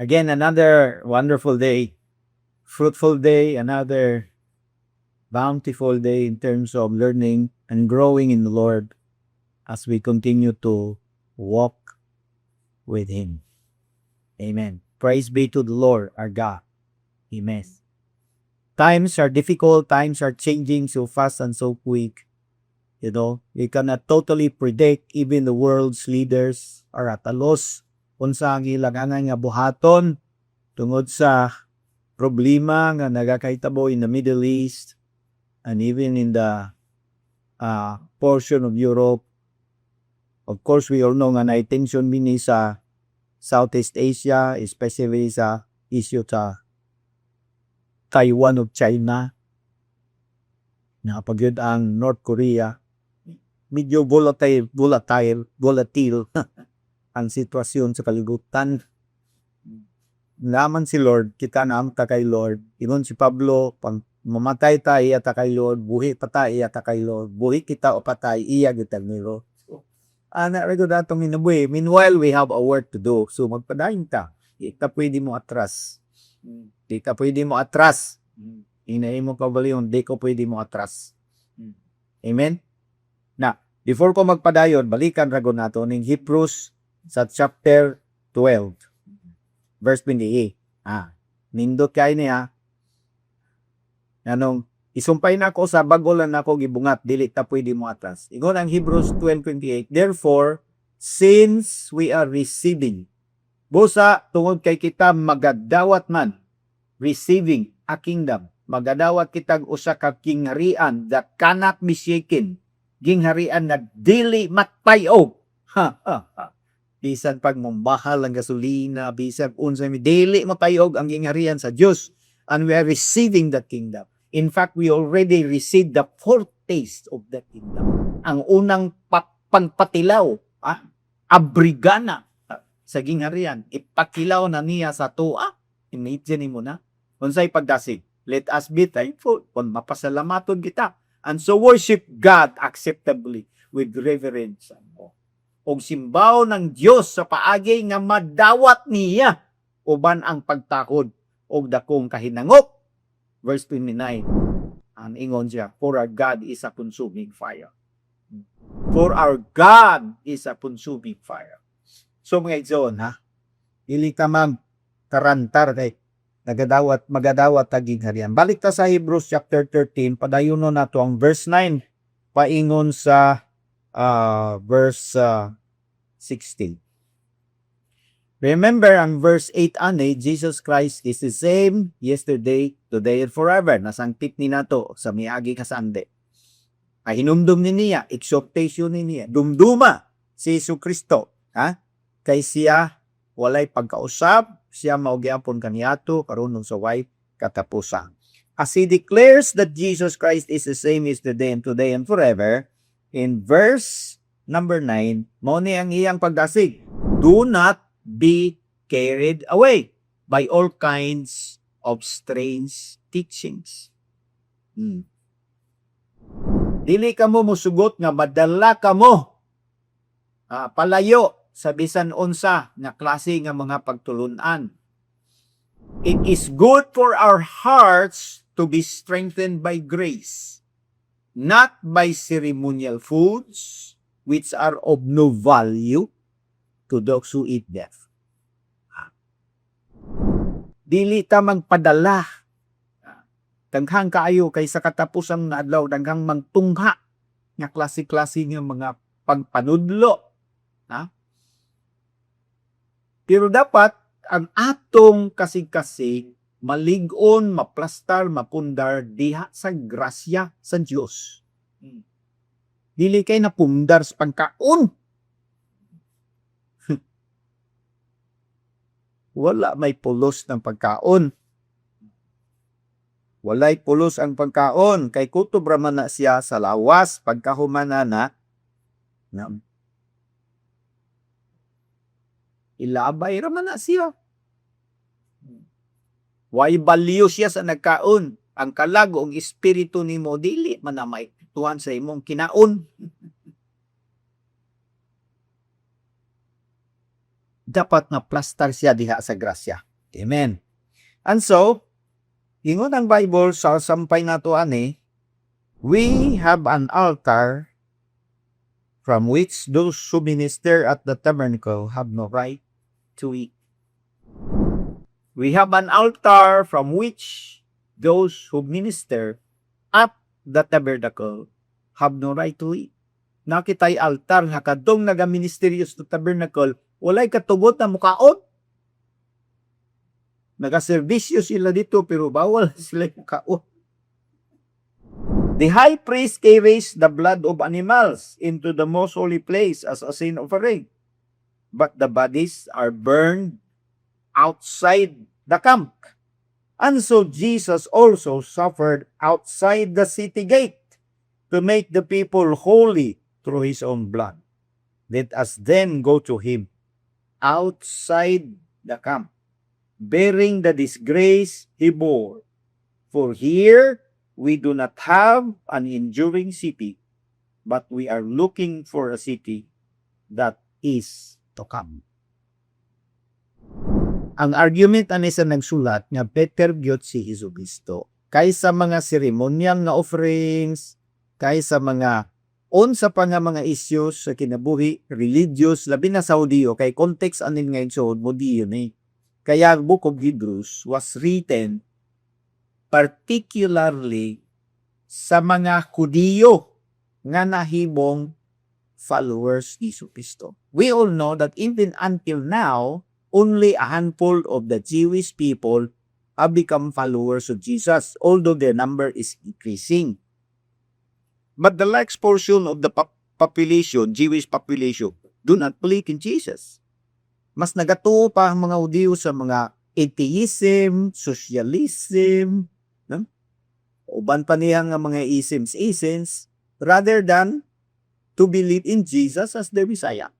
Again, another wonderful day, fruitful day, another bountiful day in terms of learning and growing in the Lord as we continue to walk with Him. Amen. Praise be to the Lord, our God. Amen. Times are difficult, times are changing so fast and so quick. You know, you cannot totally predict. Even the world's leaders are at a loss kung sa ang ilang nga buhaton tungod sa problema nga nagakahitabo in the Middle East and even in the portion of Europe. Of course, we all know nga na-tension din sa Southeast Asia, especially sa issue sa Taiwan of China. Napagyud ang North Korea. Medyo volatile ang sitwasyon sa kalibutan. Naman si Lord, kita naam ta kay Lord. Ingon si Pablo, pang mamatay tayo ata kay Lord, buhi pa tayo ata kay Lord, buhi kita o patay, iya kita ni Lord. Ana rego datong inabuhi. Meanwhile, we have a work to do. So magpadayon ta. Di ka pwede mo atras. Di ka pwede mo atras. Inaay mo kabaliyon, di ko pwede mo atras. Amen? Na, before ko magpadayon, balikan ragon nato ning Hebrews sa chapter 12, verse 28. Nindot kay niya. Anong, isumpay na ko sa bagolan na ko gibungat, dili ta pwede mo atras. Ingon ang Hebrews 12:28. Therefore, since we are receiving, busa tungod kay kita magadawat man, receiving a kingdom, magadawat kitag usa ka kingharian that cannot be shaken, gingharian na dili matpayog. Bisan pag mumbahal ang gasolina, bisan unsay dili matpayog ang gingharian sa Dios, and we are receiving that kingdom. In fact, we already received the foretaste of that kingdom. Ang unang pagpatilaw, abrigana sa gingharian, ipakilaw na niya sa tuwa. Imagine mo na. Unsay pagdasig, let us be thankful kung mapasalamaton kita. And so worship God acceptably with reverence. Og simbaw ng Dios sa paagi nga madawat niya uban ang pagtakod og dakong kahinangop. Verse 29, ang ingon siya, for our God is a consuming fire. For our God is a consuming fire. So mga igsoon, dili ka man karantar kay magadawat taging harian. Balik ta sa Hebrews chapter 13, padayunon nato ang verse 9, paingon sa verse 16. Remember ang verse 8 ani, Jesus Christ is the same yesterday, today, and forever. Nasangpit ni nato sa miagi kasande. Ay hinumdum ni niya, exhortation ni niya, dumduma si Jesucristo. Kay siya walay pagkausap, siya maugyapon kaniyato karon sa way katapusan. As he declares that Jesus Christ is the same yesterday and today and forever, in verse number 9, mao ni ang iyang pagdasig. Do not be carried away by all kinds of strange teachings. Dili ka mo musugot nga madala ka mo palayo sa bisan unsa nga klase nga mga pagtulunan. It is good for our hearts to be strengthened by grace, not by ceremonial foods which are of no value to those who eat death. Dili ta magpadala. Daghang kaayo kay sa katapusang na adlaw, daghang magtungha nga klase-klase nga mga pagpanudlo. Pero dapat ang atong kasig-kasig malig-on, maplastar, mapundar diha sa grasya sa Dios. Dili kay napundar sa pangkaon. Wala may pulos ng pagkaon. Walay pulos ang pagkaon. Kay kutob raman na siya sa lawas pagkahumana na ilabay raman na siya. Way balyo siya sa nagkaon. Ang kalagong espiritu nimo dili man na maituan sa imong kinaon. Dapat na plastar siya diha sa grasya. Amen. And so, ingon ang Bible sa sampay nato ani, we have an altar from which those who minister at the tabernacle have no right to eat. We have an altar from which those who minister at the tabernacle have no right to eat. Nakitay altar nga kadtong nagaministeryo sa tabernacle, walay katugot na mukaon. Nagaserbisyo sila dito pero bawal sila mukaon. The high priest carries the blood of animals into the most holy place as a sin offering, but the bodies are burned outside the camp. And so Jesus also suffered outside the city gate to make the people holy through his own blood. Let us then go to him outside the camp, bearing the disgrace he bore. For here we do not have an enduring city, but we are looking for a city that is to come. Ang argument ani sa nagsulat nga better gyud si Jesucristo kaysa mga seremonyal nga offerings, kaysa mga unsa pa nga mga issues sa kinabuhi religious labi na sa Hudiyo kay context anin ngayon sa Hudiyo ni. Kaya ang Book of Hebrews was written particularly sa mga Hudiyo nga nahibong followers ni Jesucristo. We all know that even until now, only a handful of the Jewish people have become followers of Jesus, although their number is increasing. But the large portion of the population, Jewish population, do not believe in Jesus. Mas nagatuo pa ang mga Hudiyo sa mga atheism, socialism, no? Uban pa niya nga mga isms, rather than to believe in Jesus as their Messiah.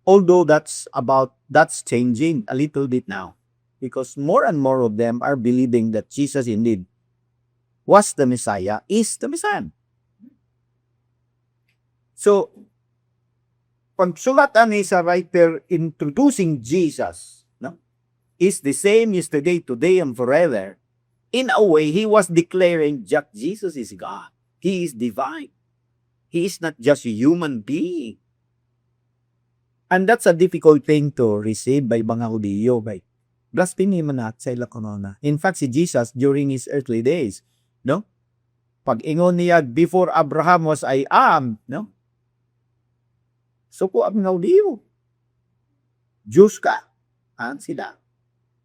Although that's changing a little bit now, because more and more of them are believing that Jesus indeed was the Messiah, is the Messiah. So, pagsulat ani sa writer introducing Jesus, no, is the same yesterday, today, and forever. In a way, he was declaring that Jesus is God. He is divine. He is not just a human being. And that's a difficult thing to receive by mga Hudiyo, by blasphemy man at sa ilakonona. In fact, si Jesus during his earthly days, no? Pag ingon niya, before Abraham was I am, no? So po ang mga Hudiyo. Diyos ka. Sila.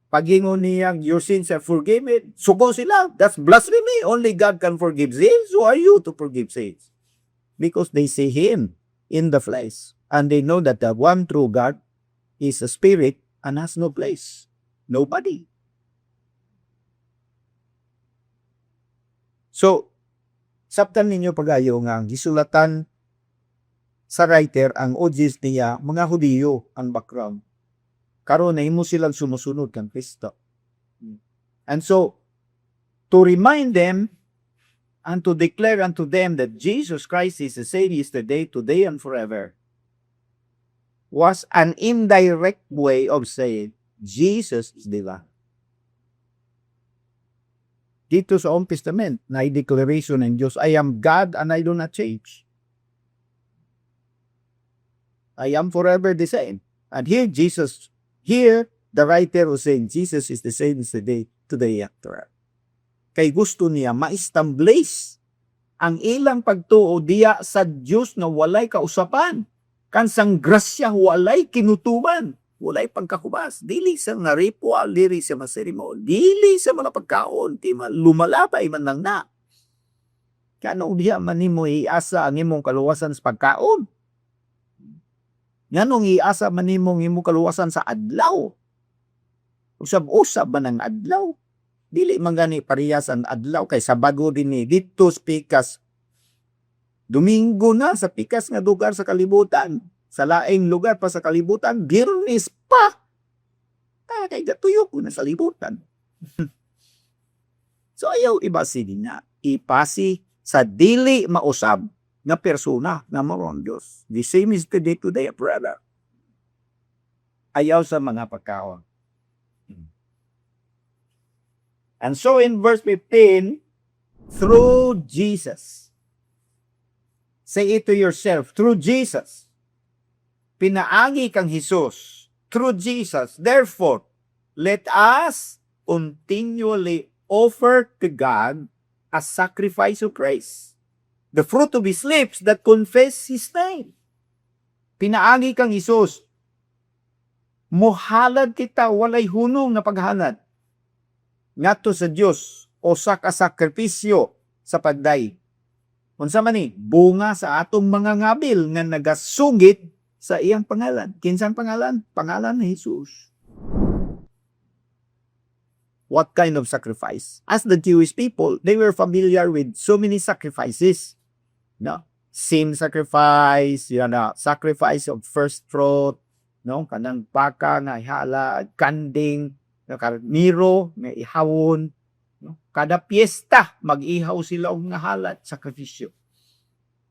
Pag ingon niya, your sins are forgiven, suko sila. That's blasphemy. Only God can forgive sins. Who are you to forgive sins? Because they see him in the flesh. And they know that the one true God is a spirit and has no place. Nobody. So, sabtan ninyo pagayo nga ang gisulatan sa writer ang audience niya, mga Hudiyo ang background. Karon na himo silang sumusunod kang Kristo. And so, to remind them and to declare unto them that Jesus Christ is the same yesterday, today, and forever, was an indirect way of saying, Jesus is divine. Dito sa Old Testament, na declaration ng Diyos, I am God and I do not change. I am forever the same. And here, the writer was saying, Jesus is the same yesterday, today, and forever. Kay gusto niya ma-establish ang ilang pagtuo diya sa Diyos na walay kausapan. Kansang grasya walay kinutuban, walay pagkakubas, dili sa nga ritual, dili sa maseremon, dili sa mga pagkaon, di man lumalapay man lang na. Kano diya man nimo iasa ang imong kaluwasan sa pagkaon? Nganong iasa man nimo ang imong kaluwasan sa adlaw? Usab-usab man ang adlaw. Dili man gani parehas ang adlaw kay Sabado din ni dito pikas. Domingo na sa pikas nga lugar sa kalibutan. Sa laing lugar pa sa kalibutan, Biyernes pa. Kay gatuyo ko na sa libutan. So ayaw ibasi na. Ipasi sa dili mausab na persona na moron Diyos. The same is today, brother. Ayaw sa mga pagkaon. And so in verse 15, through Jesus. Say it to yourself, through Jesus. Pinaagi kang Jesus. Through Jesus. Therefore, let us continually offer to God a sacrifice of praise. The fruit of His lips that confess His name. Pinaagi kang Jesus. Muhalad kita, walay hunong na paghalad. Ngadto sa Dios o sa kasakripisyo sa pagday. Unsa man ni bunga sa atong mga ngabil nga nagasugit sa iyang pangalan. Kinsang pangalan? Pangalan ni Jesus. What kind of sacrifice? As the Jewish people, they were familiar with so many sacrifices. No? Sin sacrifice, sacrifice of first fruit, no? Kanang baka nga ihala, kanding, karniro nga ihawon, no? Kada piyesta mag-ihaw sila og nga halat, sakripisyo.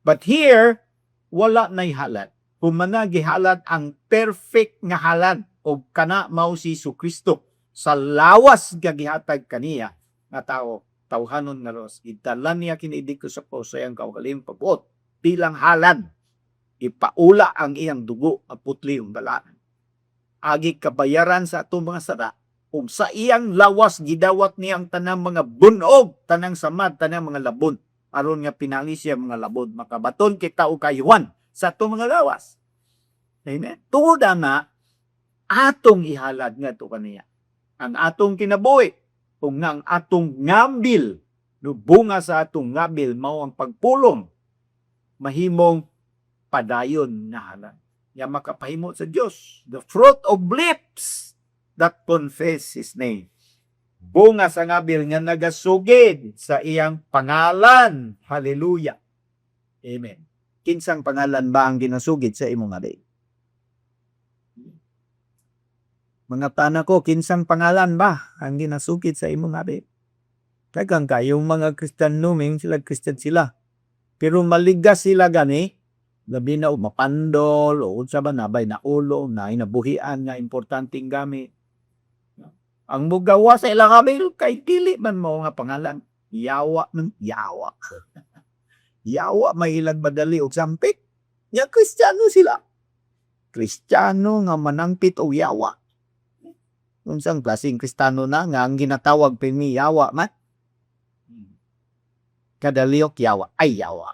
But here wala nay halat. Humana gihalat ang perfect nga halat og kana mao si Jesucristo sa lawas nga gihatag kaniya nga tao, tawhanon nga Dios. Gidala niya kini ko sa pusay ang kaugaling pabot bilang halad. Ipaula ang iyang dugo at putli ang balaan. Agi kabayaran sa atong mga sara. Ug sa iyang lawas gidawat niyang tanang mga bunog, tanang samad, tanang mga labon. Aron nga pinali siya mga labon, makabaton kita o kayuan sa atong mga lawas. Amen. Tungod na atong ihalad nga to kaniya. Ang atong kinabuhi, kung nga ang atong ngambil, no bunga sa atong ngambil mao ang pagpulong, mahimong padayon na halad. Ya makapahimo sa Dios, the fruit of lips that confess His name. Bunga sa ngabil nga nagasugid sa iyang pangalan. Hallelujah. Amen. Kinsang pangalan ba ang ginasugid sa imong ngabil? Mga tana ko, kinsang pangalan ba ang ginasugid sa imong ngabil? Tagang kayong mga Christian numing sila, Christian sila. Pero maligas sila gani, labi na mapandol, o unsa ba nabay na ulo, na inabuhian nga importanteng gamit. Ang mugawa sa ilang ngabil, kay dili man mo nga pangalan. Yawa man, yawa. Yawa may ilang madali o sampik. Ya Kristiyano sila. Kristiyano nga manangpit o yawa. Unsang klaseng Kristiyano na nga ang ginatawag pini yawa man. Kadaliok yawa, ay yawa.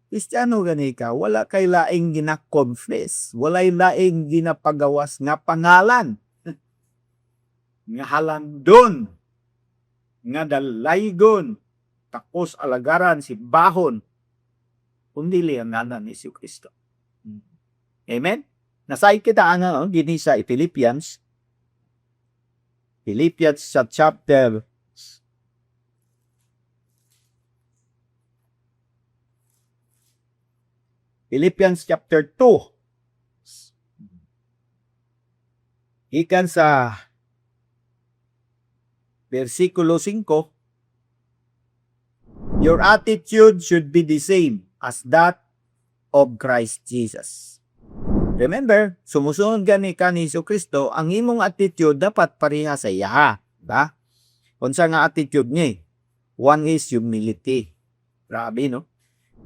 Kristiyano gani ka, wala kay laing gina-confess, walay laing ginapagawas nga pangalan, nga halandon, nga dalaygon, tapos alagaran si bahon, kundi ang ngalan ni Jesucristo. Amen? Nasay kita ang gini sa Philippians. Philippians sa chapter 2. Ikan sa versikulo 5, your attitude should be the same as that of Christ Jesus. Remember, sumusunod gani ka ni Jesucristo, ang imong attitude dapat pareha sa iya. Ba? Unsa nga attitude niya? One is humility. Grabe, no?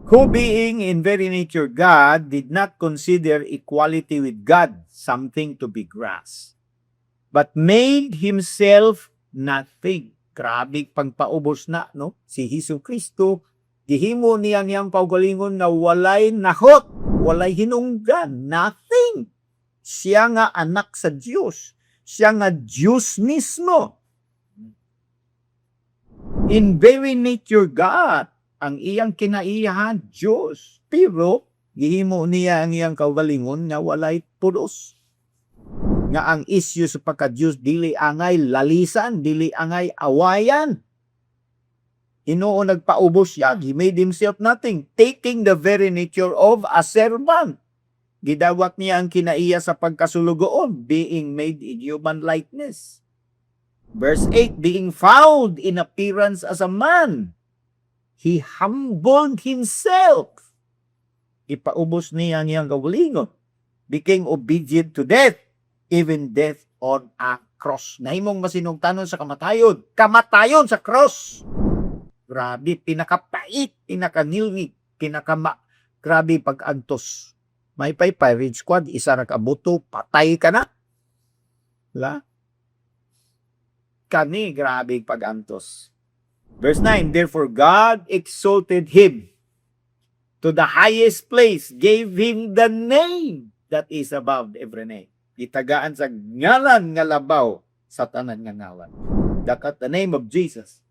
Who being in very nature God did not consider equality with God something to be grasped, but made Himself nothing. Grabe pagpaubos na, no? Si Jesucristo, gihimo niya niyang paugalingon na walay nahot, walay hinungdan, nothing. Siya nga anak sa Diyos. Siya nga Diyos mismo. In very nature God, ang iyang kinaiyahan, Diyos. Pero, gihimo niya ang iyang kaugalingon na walay pulos. Nga ang issue sa pagka-Diyos, dili angay lalisan, dili angay awayan. Inoo nagpaubos siya, He made Himself nothing, taking the very nature of a servant. Gidawat niya ang kinaiya sa pagkasulugoon, being made in human likeness. Verse 8, being found in appearance as a man, He humbled Himself. Ipaubos niya ang iyang kaugalingon. Became obedient to death, even death on a cross. Nahimong masinungtanon sa kamatayon. Kamatayon sa cross. Grabe, pinakapait, pinakanilwig, grabe pag-antos. May pirate squad, isa ra kabuto, patay ka na. Wala? Kani, grabe pag-antos. Verse 9, therefore God exalted him to the highest place, gave him the name that is above every name. Itagaan sa ngalan nga labaw sa tanan nga ngalan. That at the name of Jesus,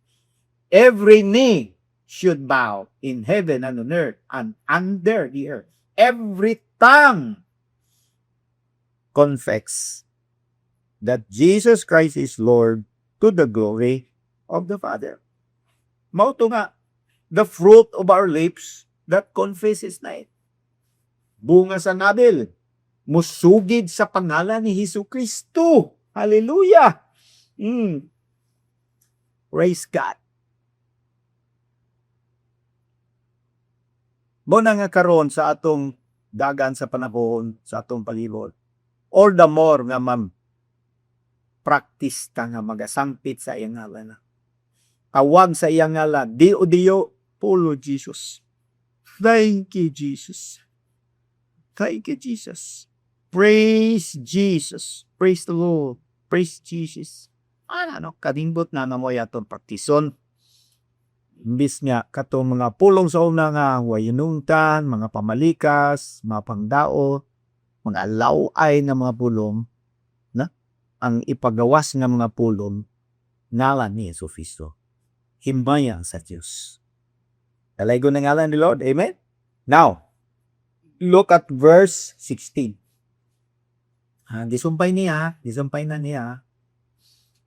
every knee should bow in heaven and on earth and under the earth. Every tongue confess that Jesus Christ is Lord to the glory of the Father. Mauto nga, the fruit of our lips that confess His name. Bunga sa nabil, musugid sa pangalan ni Hesus Kristo. Hallelujah! Praise God. Muna nga karon sa atong dagan sa panahon, sa atong palibot. All the more nga practice ta nga magasangpit sa iyang ngalan. Tawag sa iyang ngalan, Dio, Polo Jesus. Thank you, Jesus. Thank you, Jesus. Praise Jesus. Praise the Lord. Praise Jesus. Kadimbot na namoy atong praktison. Imbis nga katong mga pulong sa una nga wayunungtan, mga pamalikas, mga pangdao, mga laway na mga pulong, na ang ipagawas nga mga pulong ngalan ni Hesus Kristo. Himbaya sa Diyos. Talaygo ng ngalan ni Lord. Amen? Now, look at verse 16. Disumpay na niya.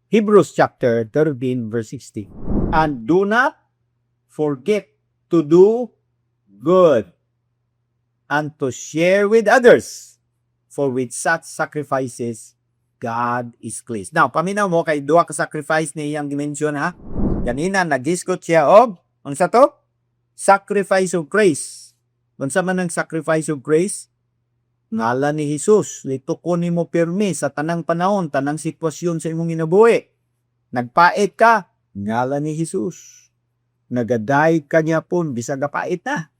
Hebrews chapter 13 verse 16. And do not forget to do good and to share with others, for with such sacrifices God is pleased. Now, paminaw mo kay duha ka sacrifice ni iyang dimension ha. Ganina nag-discuss siya og unsa to? Sacrifice of grace. Unsa man ang sacrifice of grace? Ngalan ni Hesus, litukon nimo pirmi sa tanang panahon, tanang sitwasyon sa imong ginabuhi. Nagpait ka, ngalan ni Hesus. Nagaday ka niya po, bisag napait na.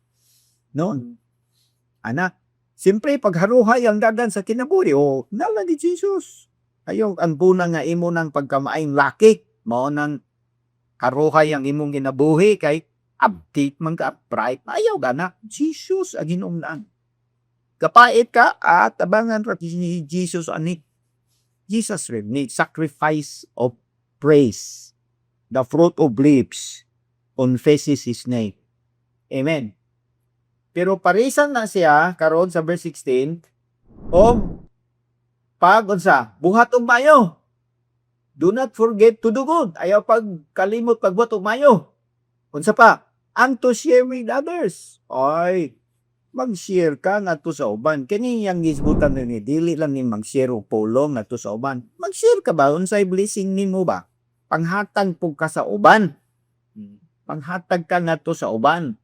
No? Siyempre, pagharuhay ang dagan sa kinabuhi, ngalan ni Jesus. Ayaw, ang buna nga imo ng pagkamaing laki, mao nang karuhay ang imong ginabuhi, kay update man ka, upright, ayaw gana, Jesus ang ginumnaan. Kapait ka, at abangan ni Jesus ani. Jesus rin, sacrifice of praise, the fruit of lips, confesses His name. Amen. Pero parisan na siya, karon sa verse 16, buhat og mayo. Do not forget to do good. Ayaw pagkalimot pagbuhat og mayo. Unsa pa? And to share with others. Mag-share ka ngadto sa uban. Kani yang gisbutan ni dili lang ni mag-share og pulong ngadto sa uban. Mag-share ka ba unsay blessing nimo ba? Panghatag pug ka sa uban. Panghatag ka ngadto sa uban.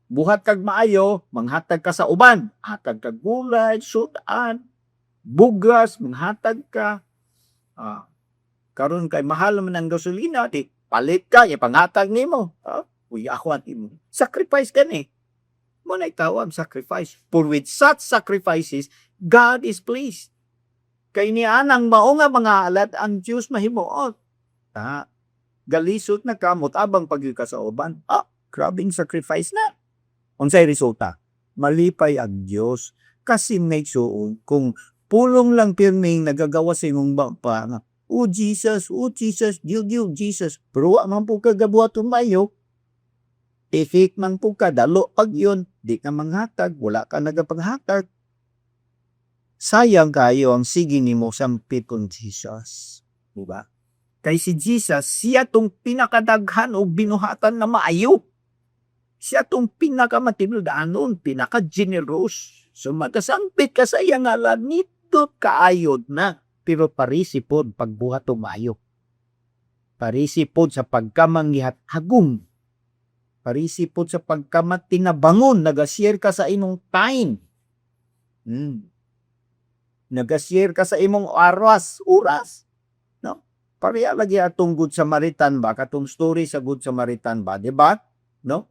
Buhat kag maayo, manghatag ka sa uban. Hatag kag gulay, sudan, bugas, manghatag ka. Karon kay mahal man ang gasolina, di palit ka, panghatag nimo. Ako at imo. Sacrifice ka ni. Mo na itawag sacrifice. For with such sacrifices, God is pleased. Kay niya nang mao nga mga alat ang Diyos mahimuot. Galisod na kamot abang pagka sa uban. Grabing sacrifice na. Unsay resulta? Malipay ang Diyos. Kasi may suon kung pulong lang pirming nagagawa sa imong bapa. Jesus, Jesus. Pero man po kagabuhat tumayo. Tifik man po ka, dalo pag yun. Di ka manghatag, wala ka nagapaghatag. Sayang kayo ang sige ni mo sampit kong Jesus. Diba? Kay si Jesus, siya tong pinakadaghan o binuhatan na maayo. Siya tong pinakamatinodanon, pinaka-generous. So magasampit ka sa iyang ngalan, nito kaayod na. Pero parisipod pagbuhat o maayo. Parisipod sa pagkamanggihat hagum. Parisipod sa pagkamatinabangon, nag-share ka sa inong time. Nagashare ka sa imong oras, no? Pareha lagi atong Good Samaritan ba, katong story sa Good Samaritan ba, di ba? No?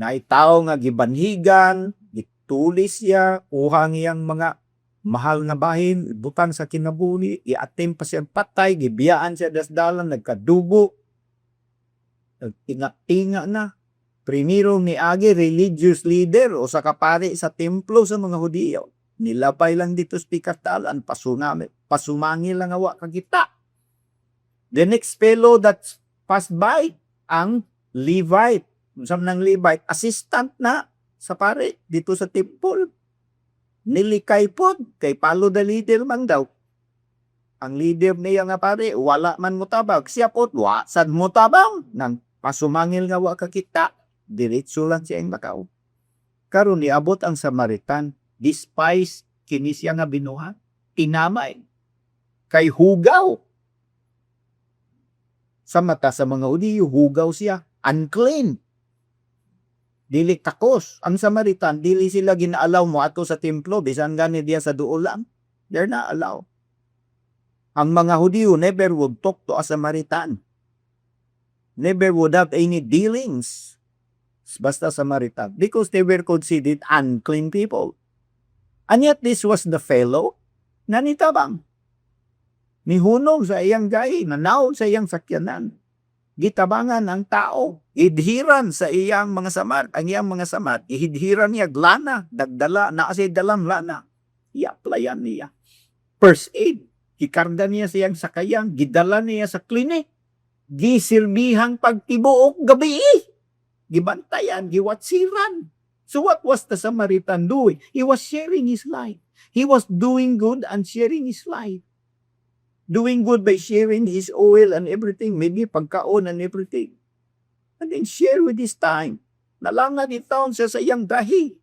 Naitaw nga gibanhigan, gitulis siya, uhang iyang mga mahal na bahin, butang sa kinabuli, i-attempt pa siya patay, gibiyaan siya dasdalan, nagkadugo, nagtinga-tinga na. Primero ni agi religious leader o sa kapari sa templo sa mga Hudiyo. Nilapay lang dito sa pikatalan, pasumangil lang awa kagita. The next fellow that passed by, ang Levite. Saan ng Levite? Assistant na sa pare dito sa temple. Nilikay po, kay Paulo the leader man daw. Ang leader niya nga pare, wala man mutabang. Siya po, wasad mutabang. Nang pasumangil nga wa kakita, diretso lang siya ang Macau. Karon niabot ang Samaritan, despise kini siya nga binuhat, tinamay, kay hugaw. Sa mata sa mga Hudiyo, hugaw siya, unclean. Dili takos. Ang Samaritan, dili sila ginaalaw mo ato sa templo, bisan gani diya sa duol lang. They're not allowed. Ang mga Hudiyo never would talk to a Samaritan. Never would have any dealings. Basta Samaritan. Because they were considered unclean people. And yet this was the fellow na nitabang. Nihunog sa iyang gay, nanaw sa iyang sakyanan. Gitabangan ang tao, idhiran sa iyang mga samat, ang iyang mga samat, ihidhiran niya lana, dagdala, naasay dalang lana. I-applyan niya. First aid, ikarga niya sa iyang sakayang, gidala niya sa klinik, gisirbihang pagtibuok gabi, gibantayan, giwatsiran. So what was the Samaritan doing? He was sharing his life. He was doing good and sharing his life. Doing good by sharing his oil and everything, maybe pagkaon and everything. And then share with his time. Nalangan itaon siya sa iyang dahi.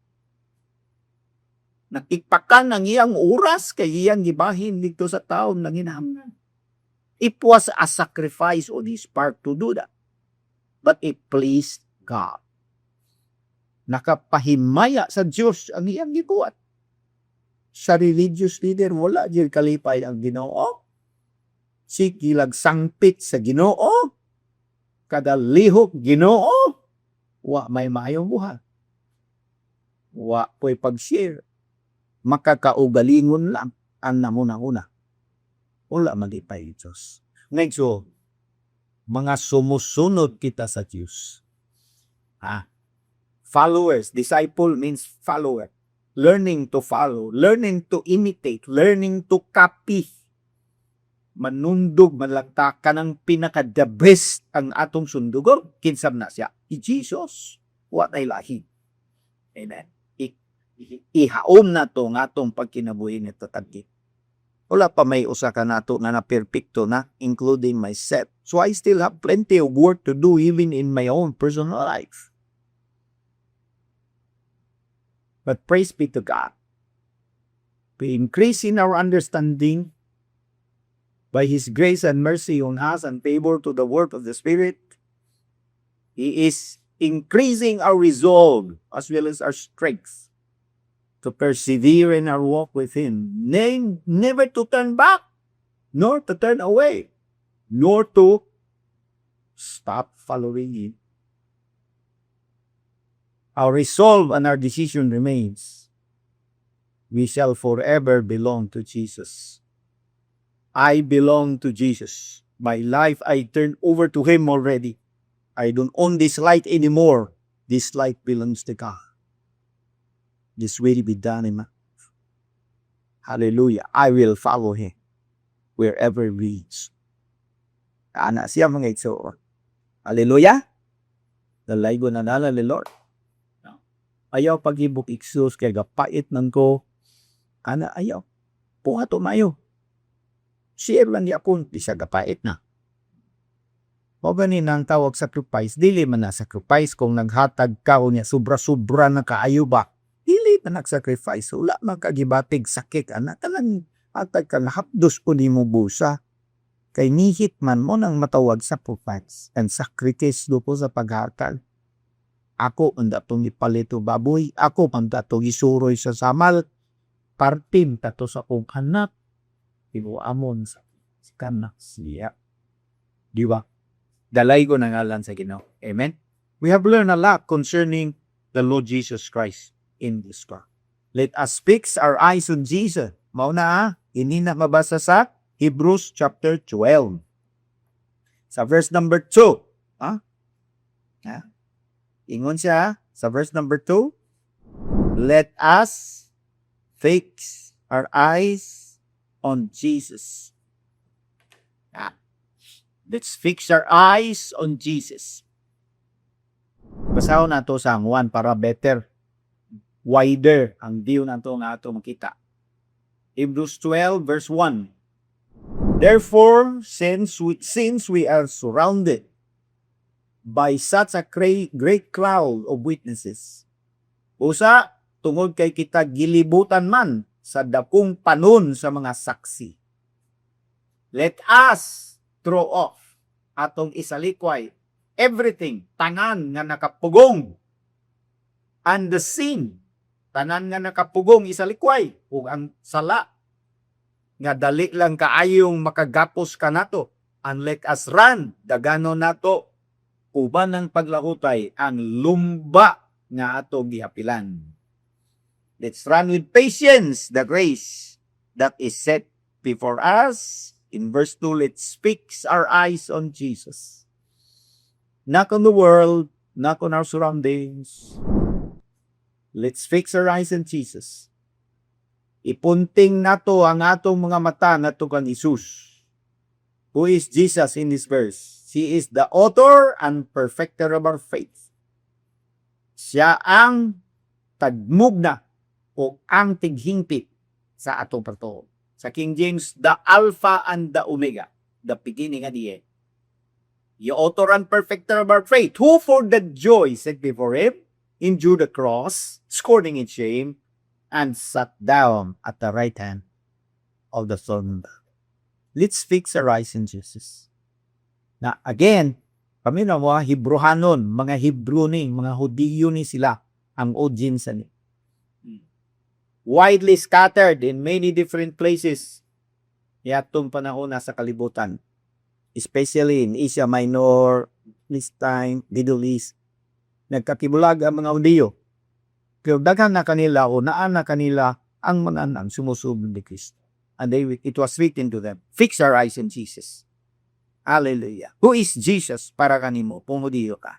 Nakikpakan ang iyang oras kay iyang gibahin dito sa taon na ginahanglan. It was a sacrifice on his part to do that. But it pleased God. Nakapahimaya sa Diyos ang iyang gibuhat. Sa religious leader, wala diyang kalipay ang Ginoo. Sikilag sangpit sa Ginoo, kada lihok Ginoo, wa may maayong buhat. Wa po'y pag-share. Makakaugalingon lang ang namuna-una. Wala magipay Diyos. Ngayon, so, mga sumusunod kita sa Diyos. Followers, disciple means follower. Learning to follow, learning to imitate, learning to copy. Manundog, malagta ka ng pinaka-the best ang atong sundugor, kinsam na siya. Jesus, what ay lahi. Amen. Ihaom na to ng atong pagkinabuhi nito tagkit. Wala pa may usa ka nato na na-perfecto na, including myself. So I still have plenty of work to do even in my own personal life. But praise be to God. We increase in our understanding by His grace and mercy on us and favor to the work of the Spirit. He is increasing our resolve as well as our strength to persevere in our walk with Him. Never to turn back, nor to turn away, nor to stop following Him. Our resolve and our decision remains. We shall forever belong to Jesus. I belong to Jesus. My life I turn over to Him already. I don't own this light anymore. This light belongs to God. This will be done in my life. Hallelujah. I will follow Him wherever He leads. Ana siya mga igsoon. Hallelujah. Dalaygo na nala ni Lord. Ayaw pag-ibuk iksus kay gapait nang ko. Ana ayaw. Puhato mayo. Share lang niya kung di siya gapait na. O ganin ang tawag sacrifice, dili man na sacrifice kung naghatag ka o niya sobra-sobra na kaayo ba. Dili man nag-sacrifice, wala magkagibatig sakik, anak ka lang hatag ka lahapdos ko ni mo busa. Kay nihit man mo nang matawag sacrifice and sacrifice do po sa paghatag. Ako ang datong ipalito baboy, ako ang datong isuroy sa samal, partim tato sa kong anak, tinuamon sa kanak siya. Di ba? Dalay ko ng ngalan sa Ginoo. Amen? We have learned a lot concerning the Lord Jesus Christ in this car. Let us fix our eyes on Jesus. Mauna ini na mabasa sa Hebrews chapter 12. Sa verse number 2. Ingon siya sa verse number 2. Let us fix our eyes on Jesus. Let's fix our eyes on Jesus. Basahon nato sa 1 para better, wider ang view nato nga ato makita. Hebrews 12 verse 1. Therefore, since we are surrounded by such a great cloud of witnesses, usa tungod kay kita gilibutan man sa dakong panon sa mga saksi, let us throw off atong isalikway everything, tanan nga nakapugong, and the sin, tanan nga nakapugong isalikway, ug ang sala nga dali lang kaayong makagapos ka nato, and let us run, dagano nato uban ng paglahutay ang lumba nga ato gihapilan. Let's run with patience the race that is set before us. In verse 2, let's fix our eyes on Jesus. Not on the world, not on our surroundings. Let's fix our eyes on Jesus. Ipunting nato ang atong mga mata nato kan Jesus. Who is Jesus in this verse? He is the author and perfecter of our faith. Siya ang tagmugna o ang tighingpit sa atong pagtuo. Sa King James, the Alpha and the Omega, the beginning and the end. The author and perfecter of our faith, who for the joy set before him, endured the cross, scorning its shame, and sat down at the right hand of the throne. Let's fix our eyes in Jesus. Na again, kami na mga Hebrewanon, mga Hebrew ni, mga Hudiyo ni sila, ang audience ni. Widely scattered in many different places. Yatong panahon na sa kalibutan. Especially in Asia Minor, Palestine, Middle East. Nagkakibulag ang mga Hudiyo. Pero daghan na kanila o naan na kanila ang mga nang sumusunod ni Kristo. And it was written to them, fix our eyes in Jesus. Hallelujah. Who is Jesus para kanimo, kung Hudiyo ka?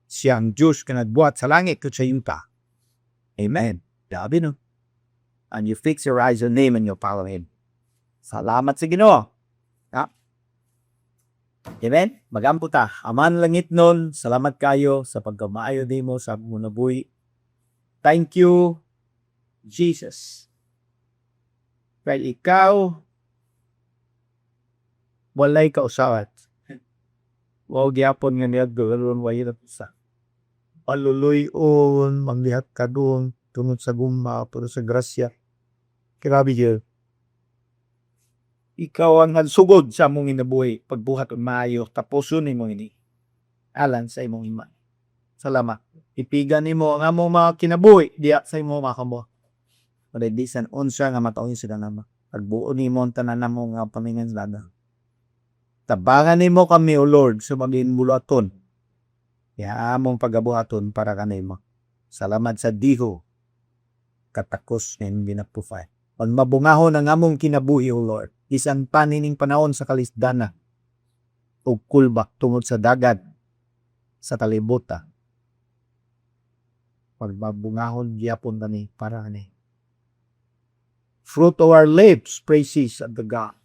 Siyang Diyos ka nagbuhat sa langit kung sa yuta. Amen. Dabi no. And you fix your eyes on Him and you follow Him. Salamat sa Ginoo. Amen? Magampo ta. Aman langit nun, salamat kayo sa pagkamaayo din mo sa munabuhi. Thank you, Jesus. Dahil ikaw, walay kausawat. Huwag yapon nga niya gawin wahin at isa. Paluloy-on, manglihat ka doon, tunod sa guma, pero sa grasya. Grabe yun. Ikaw ang nagsugod sa mong inabuhi, pagbuhat o maayo, tapusun ni mo ini. Alan sa imong iman. Salamat. Ipigan ni mo ang among mga kinabuhi, diya sa imong mga kamo. Paredisan, unsa nga matawin sila naman. Pagbuo ni mo ang tanan na mo nga pamingan sila. Tabangan ni mo kami, O Lord, sa maging mulaton. Kaya among pagabuhaton para kanimo. Salamat sa diho. Katakos ng ginapufay. Pag mabungahon ang among kinabuhi, O Lord, isang panining panahon sa kalisdana o kulbak tungod sa dagat sa kalibutan. Pag mabungahon, gyapon tani para ni. Fruit of our lips, praises of the God.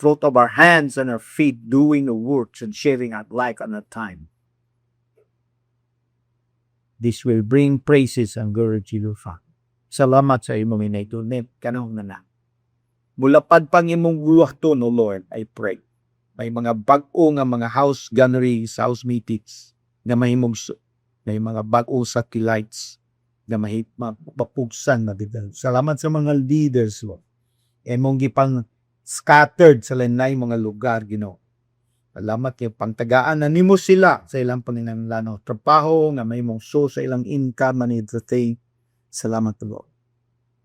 Fruit of our hands and our feet, doing the works and sharing out like on a time. This will bring praises and glory to your Father. Salamat sa imong inaitunit, kanong na. Mulapad pang imong buhaton, O Lord, I pray. May mga bag-o nga mga house gatherings, house meetings, nga mahimong may mga bag-o satellites, nga mapapugsan na dito. Salamat sa mga leaders, Lord. Imong gipang scattered sa lanay mga lugar, Ginoo. Salamat yung pangtagaan na nimo sila sa ilang paninanglano. Trabaho nga may mong so sa ilang income and everything. Salamat Lord.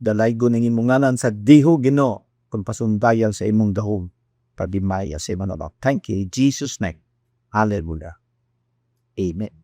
Dalaygo ning imong ngalan sa diho Ginoo kung pasundayan sa imong dahog pagimaya sa imong Lord. Thank you in Jesus name. Hallelujah. Amen.